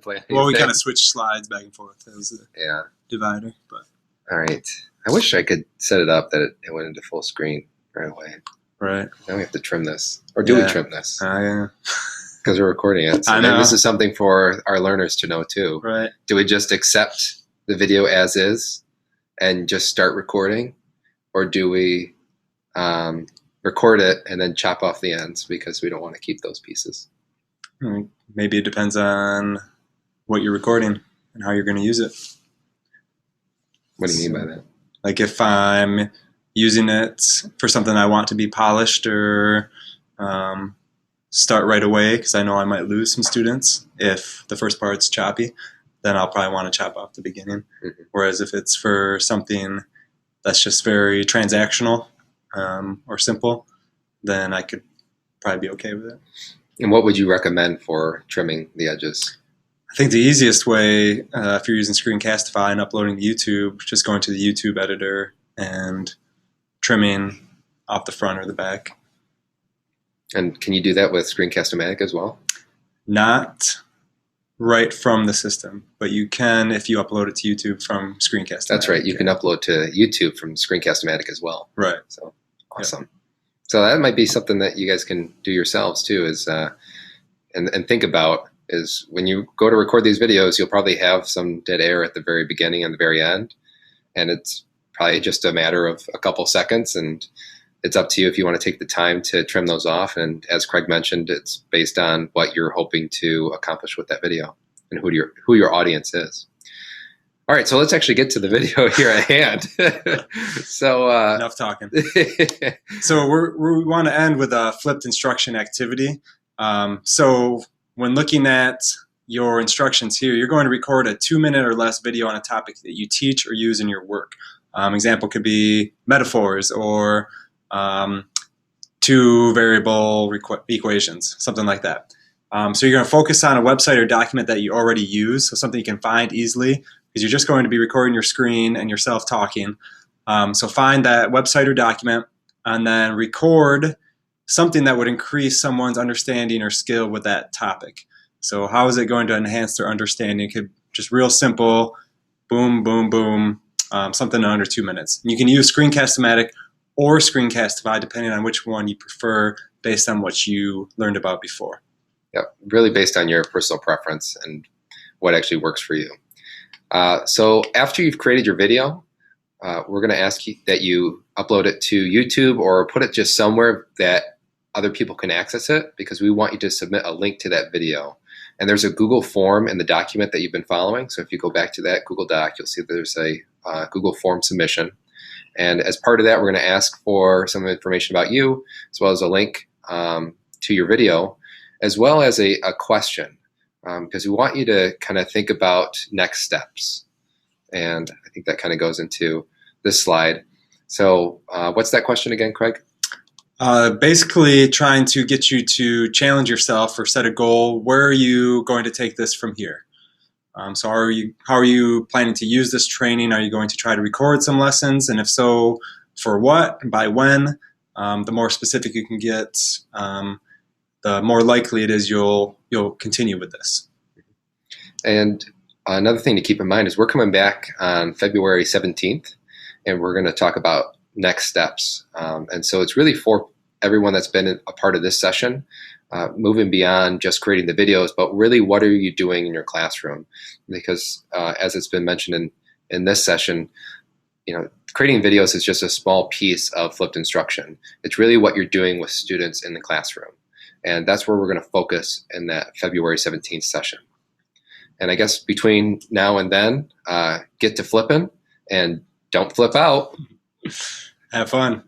play Well, we anything. kind of switched slides back and forth as a Yeah. divider, but All right. I wish I could set it up that it went into full screen right away. right. Now we have to trim this. Or do we trim this? Yeah. Because we're recording it. So I maybe know. this is something for our learners to know too. Right. Do we just accept the video as is and just start recording? Or do we record it and then chop off the ends because we don't want to keep those pieces? Maybe it depends on what you're recording and how you're going to use it. What do you mean by that? Like if I'm using it for something I want to be polished or start right away because I know I might lose some students if the first part's choppy, then I'll probably want to chop off the beginning. Mm-hmm. Whereas if it's for something that's just very transactional or simple, then I could probably be okay with it. And what would you recommend for trimming the edges? I think the easiest way, if you're using Screencastify and uploading to YouTube, just going to the YouTube editor and trimming off the front or the back. And can you do that with Screencast-O-Matic as well? Not right from the system, but you can if you upload it to YouTube from Screencast-O-Matic. That's right. You can upload to YouTube from Screencast-O-Matic as well. Right. So awesome. Yep. So that might be something that you guys can do yourselves too, is and think about is when you go to record these videos, you'll probably have some dead air at the very beginning and the very end, and it's probably just a matter of a couple seconds, and it's up to you if you want to take the time to trim those off. And as Craig mentioned, it's based on what you're hoping to accomplish with that video and who your audience is. All right, so let's actually get to the video here at hand. So enough talking. So we want to end with a flipped instruction activity. So when looking at your instructions here, you're going to record a 2-minute or less video on a topic that you teach or use in your work. Example could be metaphors or two variable equations, something like that. So you're going to focus on a website or document that you already use, so something you can find easily, because you're just going to be recording your screen and yourself talking. So find that website or document and then record something that would increase someone's understanding or skill with that topic. So how is it going to enhance their understanding? It could just real simple, boom, boom, boom, something in under 2 minutes. And you can use Screencast-O-Matic or Screencastify, depending on which one you prefer based on what you learned about before. Yeah, really based on your personal preference and what actually works for you. So after you've created your video, we're going to ask you that you upload it to YouTube or put it just somewhere that other people can access it, because we want you to submit a link to that video. And there's a Google form in the document that you've been following. So if you go back to that Google Doc, you'll see there's a Google form submission. And as part of that, we're going to ask for some information about you, as well as a link to your video, as well as a question, because we want you to kind of think about next steps. And I think that kind of goes into this slide. So what's that question again, Craig? Basically trying to get you to challenge yourself or set a goal. Where are you going to take this from here? So how are you planning to use this training? Are you going to try to record some lessons? And if so, for what and by when? The more specific you can get, the more likely it is you'll continue with this. And another thing to keep in mind is we're coming back on February 17th, and we're going to talk about next steps. And so it's really for everyone that's been a part of this session, moving beyond just creating the videos, but really what are you doing in your classroom? Because as it's been mentioned in this session, creating videos is just a small piece of flipped instruction. It's really what you're doing with students in the classroom. And that's where we're going to focus in that February 17th session. And I guess between now and then, get to flipping and don't flip out. Have fun.